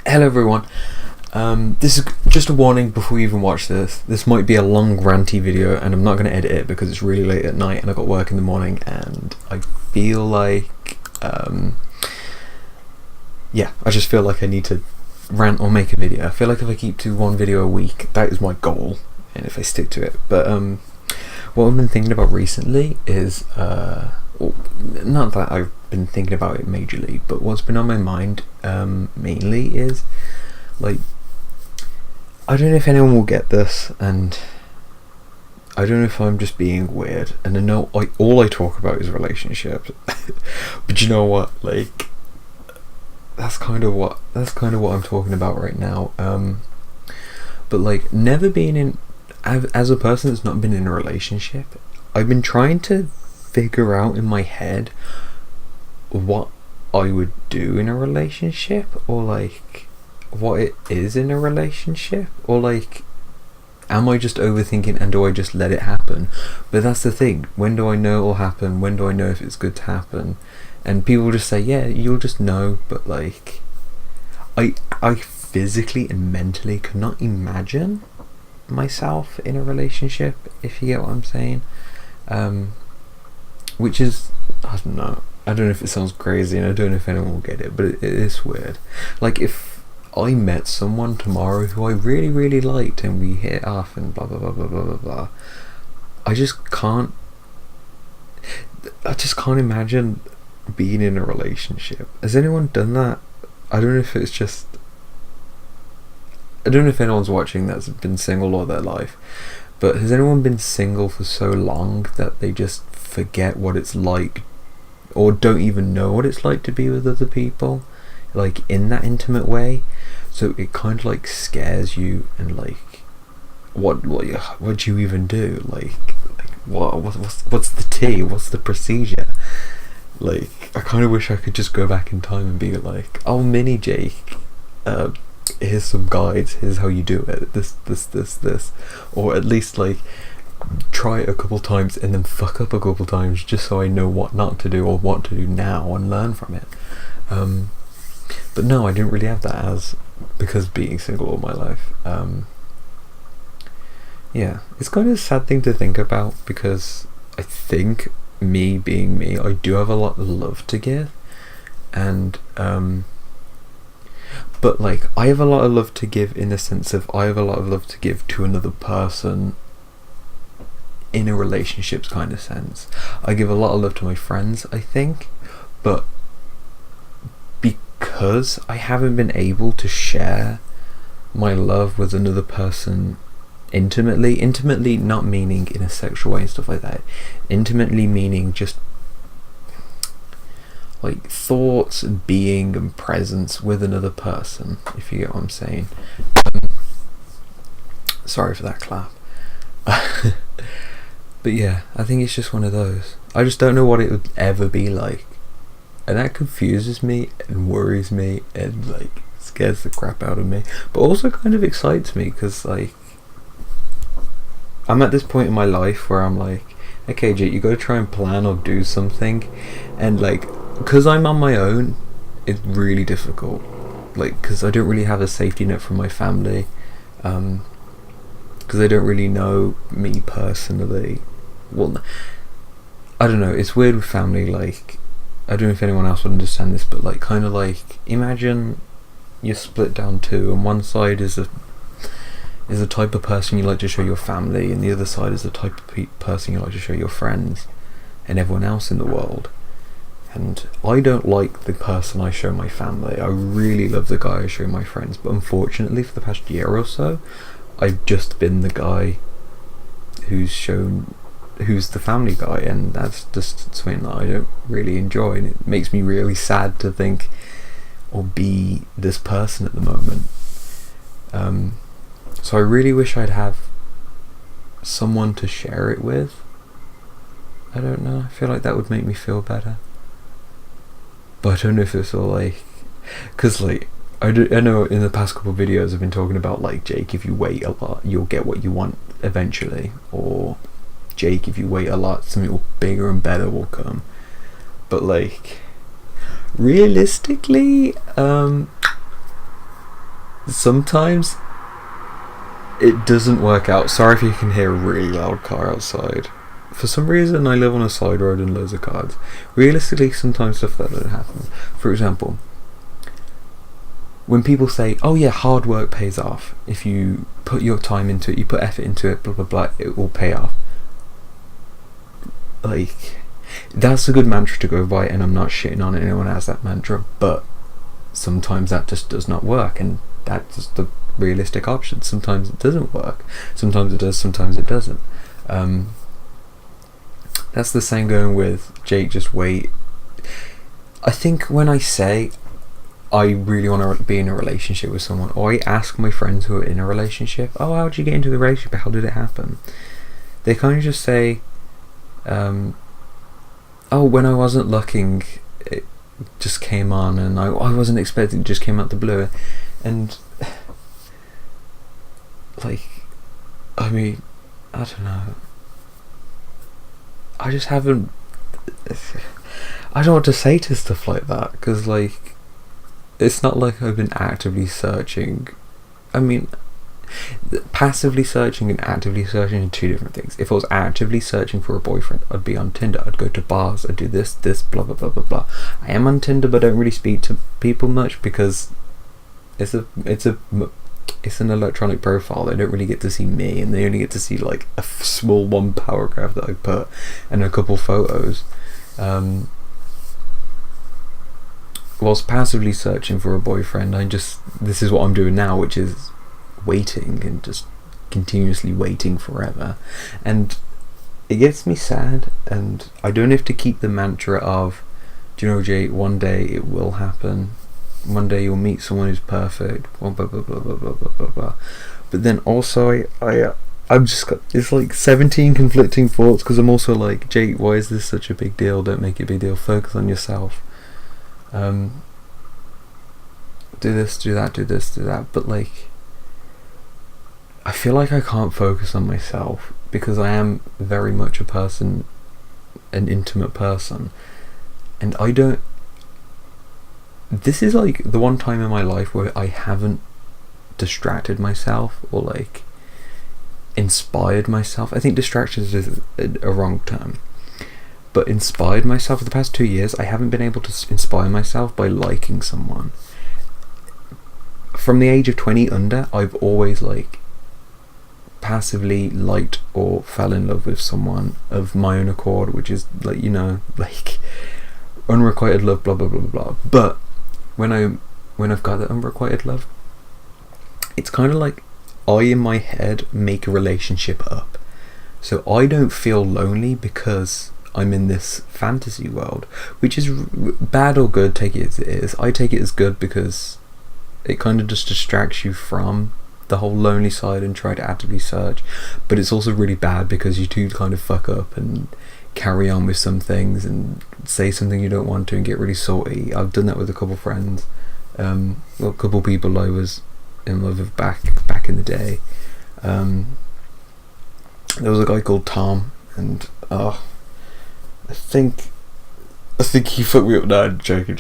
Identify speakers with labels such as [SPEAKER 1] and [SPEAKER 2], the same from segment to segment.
[SPEAKER 1] Hello everyone. This is just a warning before you even watch this. This might be a long ranty video and I'm not going to edit it because it's really late at night and I got work in the morning and I feel like, I just feel like I need to rant or make a video. I feel like if I keep to one video a week, that is my goal, and if I stick to it. But what I've been thinking about recently is, not that I've been thinking about it majorly, but what's been on my mind mainly is, like, I don't know if anyone will get this, and I don't know if I'm just being weird, and I know all I talk about is relationships, but you know what, like, that's kind of what I'm talking about right now. But like, never being in, as a person that's not been in a relationship, I've been trying to figure out in my head what I would do in a relationship, or like what it is in a relationship, or like, am I just overthinking and do I just let it happen? But that's the thing, when do I know it will happen? When do I know if it's good to happen? And people just say, yeah, you'll just know, but like, I physically and mentally could not imagine myself in a relationship, if you get what I'm saying. Which is, I don't know if it sounds crazy, and I don't know if anyone will get it, but it is weird. Like, if I met someone tomorrow who I really, really liked and we hit it off and blah, blah, blah, blah, blah, blah, blah, I just can't imagine being in a relationship. Has anyone done that? I don't know if it's just, I don't know if anyone's watching that's been single all their life, but has anyone been single for so long that they just forget what it's like, or don't even know what it's like to be with other people, like in that intimate way? So it kind of like scares you, and like, what do you even do? Like what's the tea? What's the procedure? Like, I kind of wish I could just go back in time and be like, oh, mini Jake, here's some guides, here's how you do it, this, or at least like try it a couple times and then fuck up a couple times just so I know what not to do or what to do now and learn from it. But no, I didn't really have that, because being single all my life. Yeah, it's kind of a sad thing to think about, because I think, me being me, I do have a lot of love to give, and but like, I have a lot of love to give in the sense of, I have a lot of love to give to another person in a relationships kind of sense. I give a lot of love to my friends, I think, but because I haven't been able to share my love with another person intimately, not meaning in a sexual way and stuff like that, intimately meaning just like thoughts, being and presence with another person, if you get what I'm saying. Sorry for that clap. But yeah, I think it's just one of those. I just don't know what it would ever be like, and that confuses me and worries me and like scares the crap out of me, but also kind of excites me, because like, I'm at this point in my life where I'm like, okay, Jake, you gotta try and plan or do something, and like, because I'm on my own, it's really difficult, like, because I don't really have a safety net from my family, because they don't really know me personally. Well, I don't know, it's weird with family, like, I don't know if anyone else would understand this, but like, kind of like, imagine you're split down two, and one side is the type of person you like to show your family, and the other side is the type of person you like to show your friends and everyone else in the world. And I don't like the person I show my family. I really love the guy I show my friends, but unfortunately for the past year or so, I've just been the guy who's the family guy, and that's just something that I don't really enjoy, and it makes me really sad to think or be this person at the moment. So I really wish I'd have someone to share it with. I don't know, I feel like that would make me feel better. But I don't know if it's all like, because like, I know in the past couple of videos I've been talking about like, Jake, if you wait a lot, you'll get what you want eventually, or Jake, if you wait a lot, something bigger and better will come. But like, realistically, sometimes it doesn't work out. Sorry if you can hear a really loud car outside. For some reason, I live on a side road and loads of cars. Realistically, sometimes stuff that doesn't happen. For example, when people say, oh yeah, hard work pays off. If you put your time into it, you put effort into it, blah blah blah, it will pay off. Like, that's a good mantra to go by, and I'm not shitting on anyone who has that mantra, but sometimes that just does not work, and that's the realistic option. Sometimes it doesn't work. Sometimes it does, sometimes it doesn't. That's the same going with Jake, just wait. I think when I say I really want to be in a relationship with someone, or I ask my friends who are in a relationship, oh, how did you get into the relationship? How did it happen? They kind of just say, oh, when I wasn't looking, it just came on, and I wasn't expecting, it just came out the blue. And like, I mean, I don't know, I just haven't, I don't know what to say to stuff like that, because like, it's not like I've been actively searching. I mean, passively searching and actively searching are two different things. If I was actively searching for a boyfriend, I'd be on Tinder, I'd go to bars, I'd do this, blah blah blah blah blah. I am on Tinder, but I don't really speak to people much, because it's an electronic profile. They don't really get to see me, and they only get to see like a small one paragraph that I put and a couple photos. Whilst passively searching for a boyfriend, this is what I'm doing now, which is waiting, and just continuously waiting forever. And it gets me sad, and I don't have to keep the mantra of, do you know, Jay, one day it will happen. One day you'll meet someone who's perfect, blah blah blah blah blah blah blah blah. But then also I've just got, it's like 17 conflicting thoughts, because I'm also like, Jake, why is this such a big deal? Don't make it a big deal. Focus on yourself. Do this, do that, do this, do that. But like, I feel like I can't focus on myself, because I am very much an intimate person, and I don't. This is like the one time in my life where I haven't distracted myself, or like inspired myself. I think distraction is a wrong term, but inspired myself. For the past 2 years, I haven't been able to inspire myself by liking someone. From the age of 20 under, I've always like passively liked or fell in love with someone of my own accord, which is like, you know, like unrequited love, blah blah blah blah blah. But when I've got that unrequited love, it's kind of like I in my head make a relationship up, so I don't feel lonely because I'm in this fantasy world, which is bad or good. Take it as it is. I take it as good, because it kind of just distracts you from the whole lonely side and try to actively search. But it's also really bad, because you do kind of fuck up and carry on with some things and say something you don't want to and get really salty. I've done that with a couple friends, a couple people I was in love with back in the day. There was a guy called Tom, and I think he fucked me up. No, joking.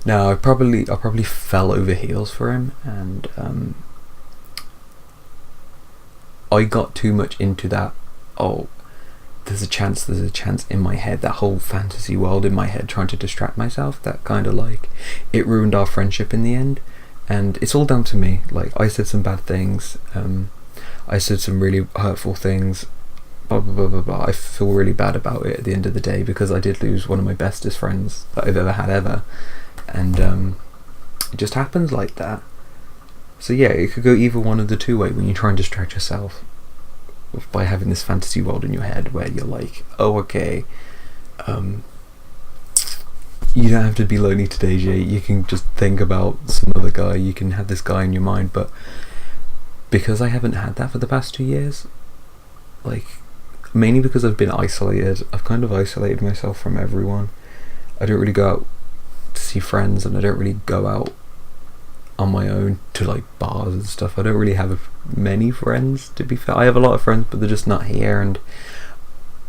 [SPEAKER 1] No, I probably fell over heels for him, and I got too much into that. Oh, there's a chance in my head, that whole fantasy world in my head, trying to distract myself. That kind of like, it ruined our friendship in the end, and it's all down to me. Like, I said some bad things, I said some really hurtful things, blah blah blah blah blah. I feel really bad about it at the end of the day, because I did lose one of my bestest friends that I've ever had ever, and it just happens like that. So yeah, it could go either one of the two way when you try and distract yourself by having this fantasy world in your head where you're like, oh okay, you don't have to be lonely today, Jay. You can just think about some other guy. You can have this guy in your mind. But because I haven't had that for the past 2 years, like, mainly because I've been isolated, I've kind of isolated myself from everyone. I don't really go out to see friends, and I don't really go out on my own to like bars and stuff. I don't really have many friends, to be fair. I have a lot of friends, but they're just not here, and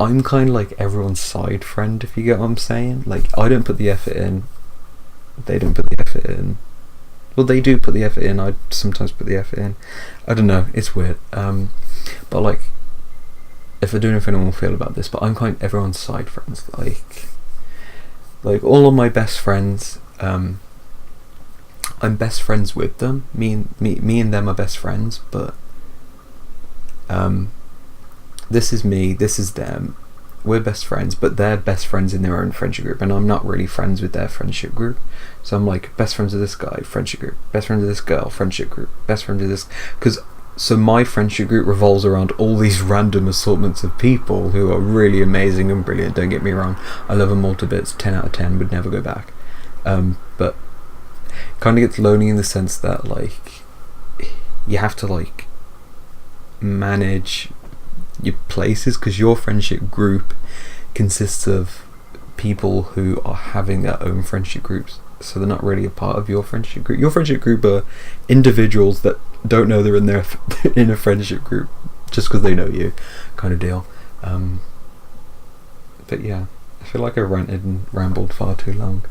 [SPEAKER 1] I'm kind of like everyone's side friend, if you get what I'm saying. Like, I don't put the effort in, they don't put the effort in, Well, they do put the effort in. I sometimes put the effort in. I don't know. It's weird. But like, if I don't know if anyone will feel about this, but I'm kind of everyone's side friends. Like all of my best friends. I'm best friends with them. Me and them are best friends. But this is me. This is them. We're best friends, but they're best friends in their own friendship group, and I'm not really friends with their friendship group. So I'm like best friends with this guy, friendship group, best friends with this girl, friendship group, best friends with this, so my friendship group revolves around all these random assortments of people who are really amazing and brilliant. Don't get me wrong, I love them all to bits. 10 out of 10, would never go back. But it kind of gets lonely in the sense that like you have to like manage your places, because your friendship group consists of people who are having their own friendship groups, so they're not really a part of your friendship group. Your friendship group are individuals that don't know they're in a friendship group just because they know you, kind of deal. But yeah, I feel like I ranted and rambled far too long,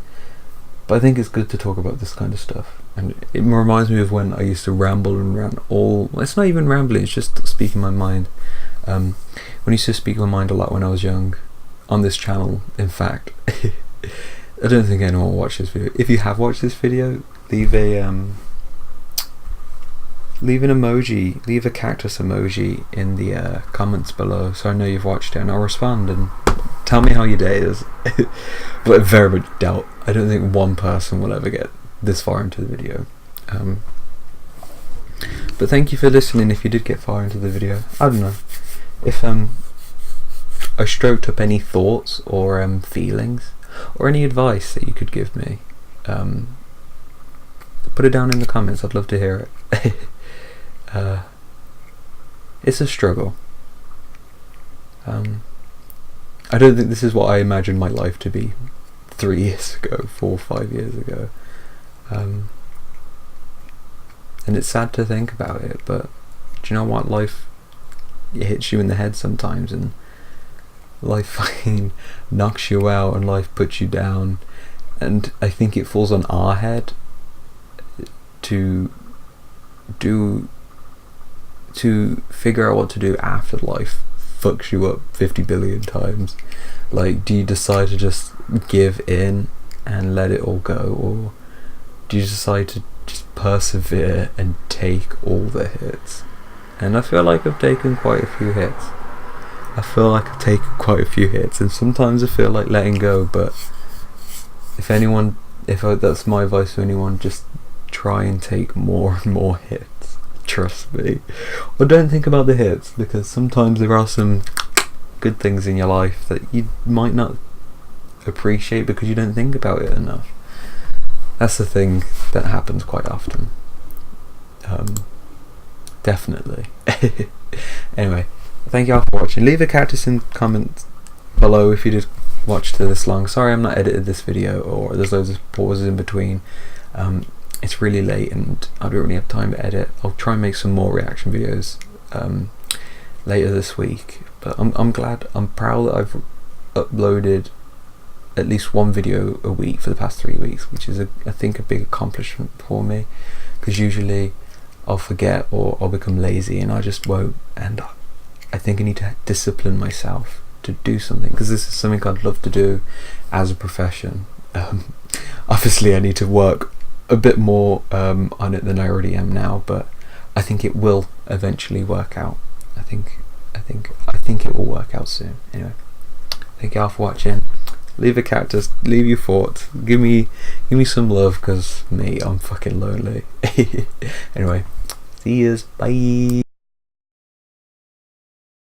[SPEAKER 1] but I think it's good to talk about this kind of stuff, and it reminds me of when I used to ramble and rant it's not even rambling, it's just speaking my mind. When I used to speak my mind a lot when I was young on this channel. In fact, I don't think anyone will watch this video. If you have watched this video, leave an emoji, leave a cactus emoji in the comments below, so I know you've watched it, and I'll respond and tell me how your day is. But I very much doubt, I don't think one person will ever get this far into the video. But thank you for listening if you did get far into the video. I don't know if I stroked up any thoughts or feelings or any advice that you could give me. Put it down in the comments, I'd love to hear it. It's a struggle. I don't think this is what I imagined my life to be 3 years ago, 4 or 5 years ago. And it's sad to think about it, but do you know what? Life, it hits you in the head sometimes, and life fucking knocks you out, and life puts you down, and I think it falls on our head to figure out what to do after life fucks you up 50 billion times. Like, do you decide to just give in and let it all go, or do you decide to just persevere and take all the hits? And I feel like I've taken quite a few hits. And sometimes I feel like letting go, but if that's my advice to anyone, just try and take more and more hits. Trust me. Or don't think about the hits, because sometimes there are some good things in your life that you might not appreciate because you don't think about it enough. That's the thing that happens quite often. Definitely. Anyway, thank you all for watching. Leave a cactus in comments below if you did watch to this long. Sorry I'm not edited this video, or there's loads of pauses in between. It's really late and I don't really have time to edit. I'll try and make some more reaction videos later this week, but I'm proud that I've uploaded at least one video a week for the past 3 weeks, which is I think a big accomplishment for me, because usually I'll forget or I'll become lazy and I just won't, and I think I need to discipline myself to do something, because this is something I'd love to do as a profession. Obviously I need to work a bit more on it than I already am now, but I think it will eventually work out. I think it will work out soon. Anyway, thank you all for watching. Leave a cactus, leave your thoughts, give me some love, because I'm fucking lonely. Anyway, see yous, bye.